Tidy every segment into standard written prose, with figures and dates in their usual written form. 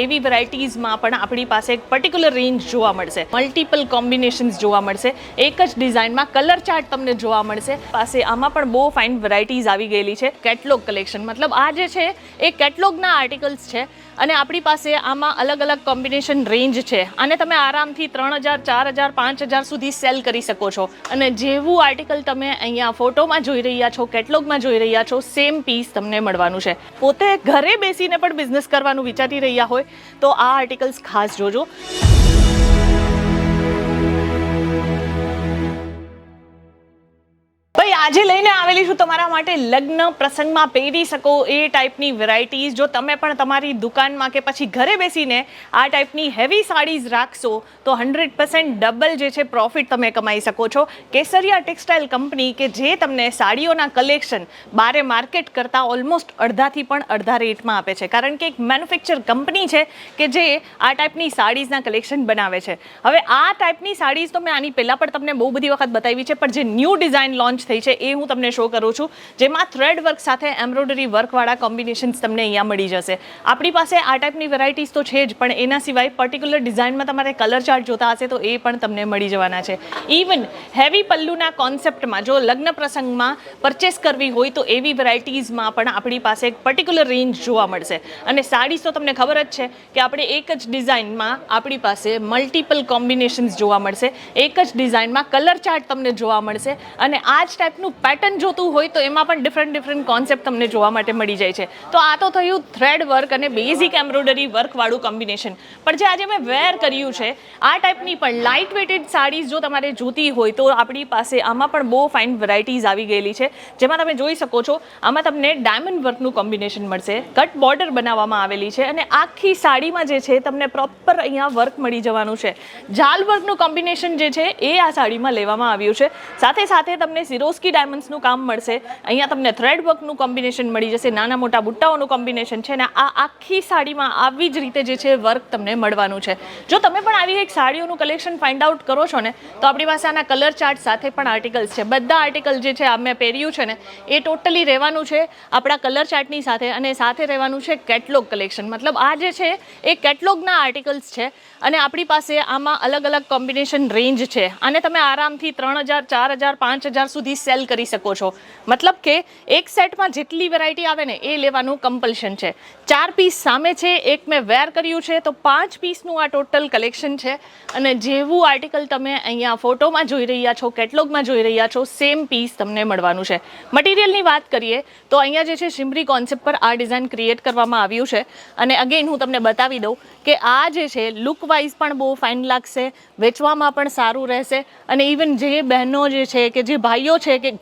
એવી વેરાયટીઝમાં પણ આપણી પાસે એક પર્ટિક્યુલર રેન્જ જોવા મળશે, મલ્ટિપલ કોમ્બિનેશન્સ જોવા મળશે, એક જ ડિઝાઇનમાં કલર ચાર્ટ તમને જોવા મળશે. પાસે આમાં પણ બહુ ફાઇન વેરાયટીઝ આવી ગયેલી છે. કેટલોગ કલેક્શન મતલબ આ જે છે એ કેટલોગના આર્ટિકલ્સ છે અને આપણી પાસે આમાં અલગ અલગ કોમ્બિનેશન રેન્જ છે અને તમે આરામથી 3000, 4000, 5000 સુધી સેલ કરી શકો છો. અને જેવું આર્ટિકલ તમે અહીંયા ફોટોમાં જોઈ રહ્યા છો, કેટલોગમાં જોઈ રહ્યા છો, સેમ પીસ તમને મળવાનું છે. પોતે ઘરે બેસીને પણ બિઝનેસ કરવાનું વિચારી રહ્યા હોય તો આ આર્ટિકલ્સ ખાસ જોજો. આજે લઈને આવેલી છું તમારા માટે લગ્ન પ્રસંગમાં પહેરી શકો એ ટાઈપની વેરાયટીઝ. જો તમે પણ તમારી દુકાનમાં કે પછી ઘરે બેસીને આ ટાઈપની હેવી સાડીઝ રાખશો તો 100% ડબલ જે છે પ્રોફિટ તમે કમાઈ શકો છો. કેસરિયા ટેક્સટાઇલ કંપની કે જે તમને સાડીઓના કલેક્શન બારે માર્કેટ કરતાં ઓલમોસ્ટ અડધાથી પણ અડધા રેટમાં આપે છે, કારણ કે એક મેન્યુફેક્ચર કંપની છે કે જે આ ટાઈપની સાડીઝના કલેક્શન બનાવે છે. હવે આ ટાઈપની સાડીઝ તો મેં આની પહેલાં પણ તમને બહુ બધી વખત બતાવી છે, પણ જે ન્યૂ ડિઝાઇન લોન્ચ થઈ છે એ હું તમને શો કરું છું, જેમાં થ્રેડ વર્ક સાથે એમ્બ્રોઇડરી વર્કવાળા કોમ્બિનેશન્સ તમને અહીંયા મળી જશે. આપણી પાસે આ ટાઈપની વેરાયટીઝ તો છે જ, પણ એના સિવાય પર્ટિક્યુલર ડિઝાઇનમાં તમારે કલર ચાર્ટ જોતા હશે તો એ પણ તમને મળી જવાના છે. ઇવન હેવી પલ્લુના કોન્સેપ્ટમાં જો લગ્ન પ્રસંગમાં પરચેસ કરવી હોય તો એવી વેરાયટીઝમાં પણ આપણી પાસે એક પર્ટિક્યુલર રેન્જ જોવા મળશે. અને સાડીઝ તો તમને ખબર જ છે કે આપણે એક જ ડિઝાઇનમાં આપણી પાસે મલ્ટિપલ કોમ્બિનેશન્સ જોવા મળશે, એક જ ડિઝાઇનમાં કલર ચાર્ટ તમને જોવા મળશે અને આ જ ટાઈપનું પેટર્ન જોતું હોય તો એમાં પણ ડિફરન્ટ કોન્સેપ્ટ તમને જોવા માટે મળી જાય છે. તો આ તો થયું થ્રેડ વર્ક અને બેઝિક એમ્બ્રોઇડરી વર્કવાળું કોમ્બિનેશન. પણ જે આજે મેં વેર કર્યું છે આ ટાઈપની પણ લાઇટ વેટેડ સાડીઝ જો તમારે જોતી હોય તો આપણી પાસે આમાં પણ બહુ ફાઇન વેરાયટીઝ આવી ગયેલી છે, જેમાં તમે જોઈ શકો છો આમાં તમને ડાયમંડ વર્કનું કોમ્બિનેશન મળશે, કટ બોર્ડર બનાવવામાં આવેલી છે અને આખી સાડીમાં જે છે તમને પ્રોપર અહીંયા વર્ક મળી જવાનું છે. જાલ વર્કનું કોમ્બિનેશન જે છે એ આ સાડીમાં લેવામાં આવ્યું છે. સાથે સાથે તમને સિરોસ્કી ડાયમંડ્સનું કામ મળશે, અહીંયા તમને થ્રેડ વર્કનું કોમ્બિનેશન મળી જશે, નાના મોટા બુટ્ટાઓનું કોમ્બિનેશન છે અને આ આખી સાડીમાં આવી જ રીતે જે છે વર્ક તમને મળવાનું છે. જો તમે પણ આવી એક સાડીઓનું કલેક્શન ફાઇન્ડ આઉટ કરો છો ને તો આપણી પાસે આના કલર ચાર્ટ સાથે પણ આર્ટિકલ્સ છે. બધા આર્ટિકલ જે છે આ મેં પહેર્યું છે ને એ ટોટલી રહેવાનું છે આપણા કલર ચાર્ટની સાથે અને સાથે રહેવાનું છે કેટલોગ કલેક્શન. મતલબ આ જે છે એ કેટલોગના આર્ટિકલ્સ છે અને આપણી પાસે આમાં અલગ અલગ કોમ્બિનેશન રેન્જ છે અને તમે આરામથી 3000, 4000, 5000 સુધી સેલ કરી શકો છો. મતલબ કે એક સેટમાં જેટલી વેરાયટી આવે ને એ લેવાનું કમ્પલ્શન છે. 4 પીસ સામે છે, એક મેં વેર કર્યું છે, તો 5 પીસનું આ ટોટલ કલેક્શન છે અને જેવું આર્ટિકલ તમે અહીંયા ફોટોમાં જોઈ રહ્યા છો, કેટલોગમાં જોઈ રહ્યા છો, સેમ પીસ તમને મળવાનું છે. મટીરિયલની વાત કરીએ તો અહીંયા જે છે શિમરી કોન્સેપ્ટ પર આ ડિઝાઇન ક્રિએટ કરવામાં આવ્યું છે અને અગેન હું તમને બતાવી દઉં કે આ જે છે લુક વાઇઝ પણ બહુ ફાઇન લાગશે, વેચવામાં પણ સારું રહેશે અને ઇવન જે બહેનો જે છે કે જે ભાઈઓ છે કે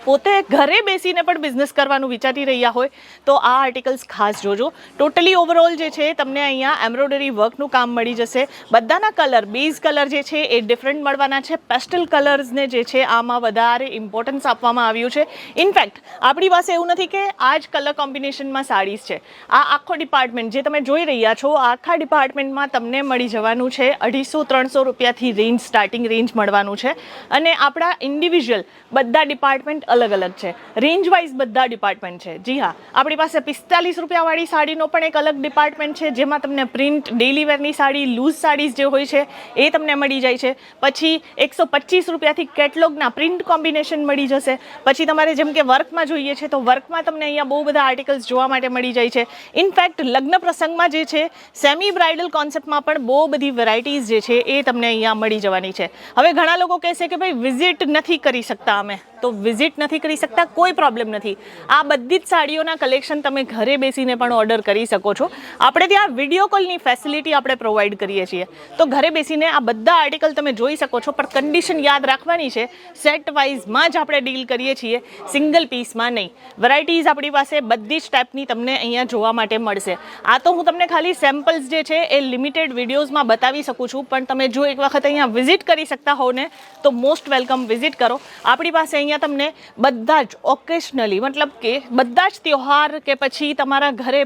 પોતે ઘરે બેસીને પણ બિઝનેસ કરવાનું વિચારી રહ્યા હોય તો આ આર્ટિકલ્સ ખાસ જોજો. ટોટલી ઓવરઓલ જે છે તમને અહીંયા એમ્બ્રોઇડરી વર્કનું કામ મળી જશે. બધાના કલર, બેઝ કલર જે છે એ ડિફરન્ટ મળવાના છે. પેસ્ટલ કલર્સને જે છે આમાં વધારે ઇમ્પોર્ટન્સ આપવામાં આવ્યું છે. ઇનફેક્ટ આપણી પાસે એવું નથી કે આ જ કલર કોમ્બિનેશનમાં સાડીઝ છે. આ આખો ડિપાર્ટમેન્ટ જે તમે જોઈ રહ્યા છો આખા ડિપાર્ટમેન્ટમાં તમને મળી જવાનું છે 250-300 રૂપિયાથી રેન્જ, સ્ટાર્ટિંગ રેન્જ મળવાનું છે અને આપણા ઇન્ડિવિજ્યુઅલ બધા ડિપાર્ટમેન્ટ અલગ અલગ છે. રેન્જ વાઇઝ બધા ડિપાર્ટમેન્ટ છે. જી હા, આપણી પાસે 45 રૂપિયાવાળી સાડીનો પણ એક અલગ ડિપાર્ટમેન્ટ છે જેમાં તમને print, daily વેરની sari, loose saris જે હોય છે એ તમને મળી જાય છે. પછી 125 રૂપિયાથી કેટલોગના પ્રિન્ટ કોમ્બિનેશન મળી જશે. પછી તમારે જેમ કે વર્કમાં જોઈએ છે તો વર્કમાં તમને અહીંયા બહુ બધા આર્ટિકલ્સ જોવા માટે મળી જાય છે. ઇનફેક્ટ લગ્ન પ્રસંગમાં જે છે સેમી બ્રાઇડલ કોન્સેપ્ટમાં પણ બહુ બધી વેરાયટીઝ જે છે એ તમને અહીંયા મળી જવાની છે. હવે ઘણા લોકો કહેશે કે ભાઈ વિઝિટ નથી કરી શકતા અમે, તો વિઝિટ નથી કરી શકતા, કોઈ પ્રોબ્લેમ નથી. આ બધી જ સાડીઓના કલેક્શન તમે ઘરે બેસીને પણ ઓર્ડર કરી શકો છો. આપણે ત્યાં વિડીયો કોલની ફેસિલિટી આપણે પ્રોવાઈડ કરીએ છીએ, તો ઘરે બેસીને આ બધા આર્ટિકલ તમે જોઈ શકો છો. પણ કન્ડિશન યાદ રાખવાની છે, સેટ વાઇઝમાં જ આપણે ડીલ કરીએ છીએ, સિંગલ પીસમાં નહીં. વેરાયટીઝ આપણી પાસે બધી જ ટાઈપની તમને અહીંયા જોવા માટે મળશે. આ તો હું તમને ખાલી સેમ્પલ્સ જે છે એ લિમિટેડ વિડીયોઝમાં બતાવી શકું છું, પણ તમે જો એક વખત અહીંયા વિઝિટ કરી શકતા હોવ ને તો મોસ્ટ વેલકમ વિઝિટ કરો. આપણી પાસે અહીંયા અહીંયા તમને બધા જ ઓકેશનલી મતલબ કે બધા જ ત્યોહાર કે પછી તમારા ઘરે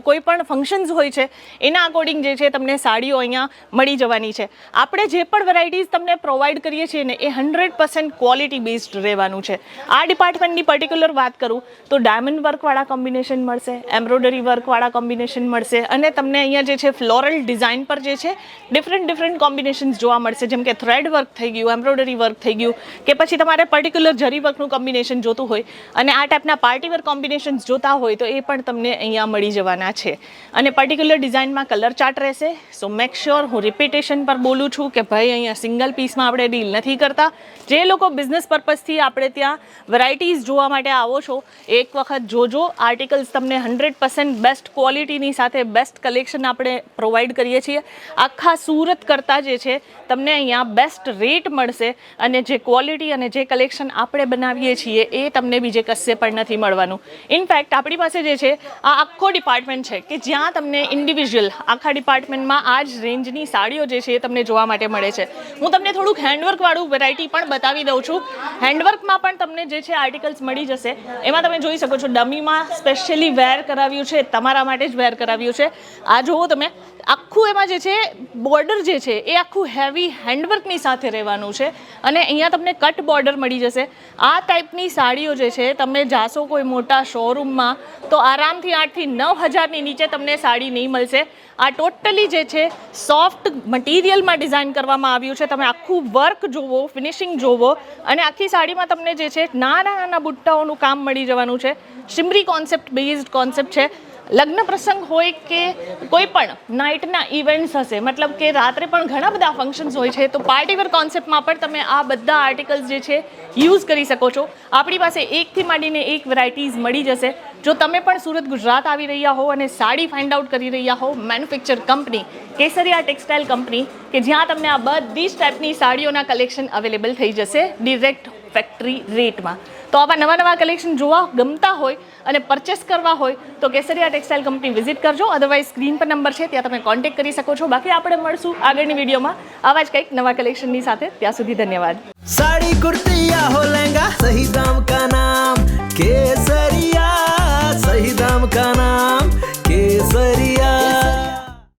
કોઈ પણ ફંક્શન્સ હોય છે એના અકોર્ડિંગ જે છે તમને સાડીઓ અહીંયા મળી જવાની છે. આપણે જે પણ વેરાયટીઝ તમને પ્રોવાઈડ કરીએ છીએ ને એ 100% ક્વોલિટી બેઝડ રહેવાનું છે. આ ડિપાર્ટમેન્ટની પર્ટિક્યુલર વાત કરું તો ડાયમંડ વર્કવાળા કોમ્બિનેશન મળશે, એમ્બ્રોઇડરી વર્કવાળા કોમ્બિનેશન મળશે અને તમને અહીંયા જે છે ફ્લોરલ ડિઝાઇન પર જે છે ડિફરન્ટ કોમ્બિનેશન્સ જોવા મળશે, જેમ કે થ્રેડ વર્ક થઈ ગયું, એમ્બ્રોઇડરી વર્ક થઈ ગયું કે પછી તમારે પર્ટિક્યુલર જરી વર્કનું કોમ્બિનેશન જોતું હોય અને આ ટાઈપના પાર્ટી વર્ક કોમ્બિનેશન્સ જોતા હોય તો એ પણ તમને અહીંયા મળી જવાના છે. અને પર્ટિક્યુલર ડિઝાઇનમાં કલર ચાર્ટ રહેશે. સો મેક શ્યોર હું રિપીટેશન પર બોલું છું કે ભાઈ અહીંયા સિંગલ પીસમાં આપણે ડીલ નથી કરતા. જે લોકો બિઝનેસ પર્પઝથી આપણે ત્યાં વેરાયટીઝ જોવા માટે આવો છો એક વખત જોજો. આર્ટિકલ્સ તમને 100% બેસ્ટ ક્વોલિટીની સાથે બેસ્ટ કલેક્શન આપણે પ્રોવાઈડ કરીએ છીએ. આખા સુરત કરતાં જે છે તમને અહીંયા બેસ્ટ રેટ મળશે અને જે ક્વોલિટી અને જે કલેક્શન આપણે બનાવીએ છીએ એ તમને બીજે કશે પણ નથી મળવાનું. ઇનફેક્ટ આપણી પાસે જે છે આ આખો ડિપાર્ટમેન્ટ છે કે જ્યાં તમને ઇન્ડિવિજ્યુઅલ આખા ડિપાર્ટમેન્ટમાં આ જ રેન્જની સાડીઓ જે છે એ તમને જોવા માટે મળે છે. હું તમને થોડુંક હેન્ડવર્કવાળું વેરાયટી પણ બતાવી દઉં છું. હેન્ડવર્કમાં પણ તમને જે છે આર્ટિકલ્સ મળી જશે. એમાં તમે જોઈ શકો છો ડમીમાં સ્પેશિયલી વેર કરાવ્યું છે, તમારા માટે જ વેર કરાવ્યું છે. આ જુઓ તમે આખું એમાં જે છે બોર્ડર જે છે એ આખું હેવી હેન્ડવર્કની સાથે રહેવાનું છે અને અહીંયા તમને કટ બોર્ડર મળી જશે. આ ટાઈપની સાડીઓ જે છે તમે જાશો કોઈ મોટા શોરૂમમાં તો આરામથી 8 થી 9 હજારની નીચે તમને સાડી નહીં મળશે. આ ટોટલી જે છે સોફ્ટ મટીરિયલમાં ડિઝાઇન કરવામાં આવ્યું છે. તમે આખું વર્ક જોવો, ફિનિશિંગ જોવો અને આખી સાડીમાં તમને જે છે નાના બુટ્ટાઓનું કામ મળી જવાનું છે. શિમરી કોન્સેપ્ટ બેઝડ કોન્સેપ્ટ છે. લગ્ન પ્રસંગ હોય કે કોઈ પણ નાઇટના ઇવેન્ટ્સ હશે, મતલબ કે રાત્રે પણ ઘણા બધા ફંક્શન્સ હોય છે તો પાર્ટીવેર કોન્સેપ્ટમાં પણ તમે આ બધા આર્ટિકલ્સ જે છે યુઝ કરી શકો છો. આપણી પાસે એકથી માંડીને એક વેરાયટીઝ મળી જશે. જો તમે પણ સુરત ગુજરાત આવી રહ્યા હો અને સાડી ફાઇન્ડ આઉટ કરી રહ્યા હો, મેન્યુફેક્ચર કંપની કેસરિયા ટેક્સટાઇલ કંપની કે જ્યાં તમને આ બધી જ ટાઈપની સાડીઓના કલેક્શન અવેલેબલ થઈ જશે ડિરેક્ટ ફેક્ટરી રેટમાં. તો આવા નવા કલેક્શન જોવા ગમતા હોય અને પરચેસ કરવા હોય તો કેસરિયા ટેક્સટાઇલ કંપની વિઝિટ કરજો. અધરવાઇઝ સ્ક્રીન પર નંબર છે ત્યાં તમે કોન્ટેક્ટ કરી શકો છો. બાકી આપણે મળશું આગળની વિડીયોમાં આવા જ કંઈક નવા કલેક્શનની સાથે. ત્યાં સુધી ધન્યવાદ. साड़ी कुर्ती या हो लहंगा, सही दाम का नाम केसरिया, सही दाम का नाम.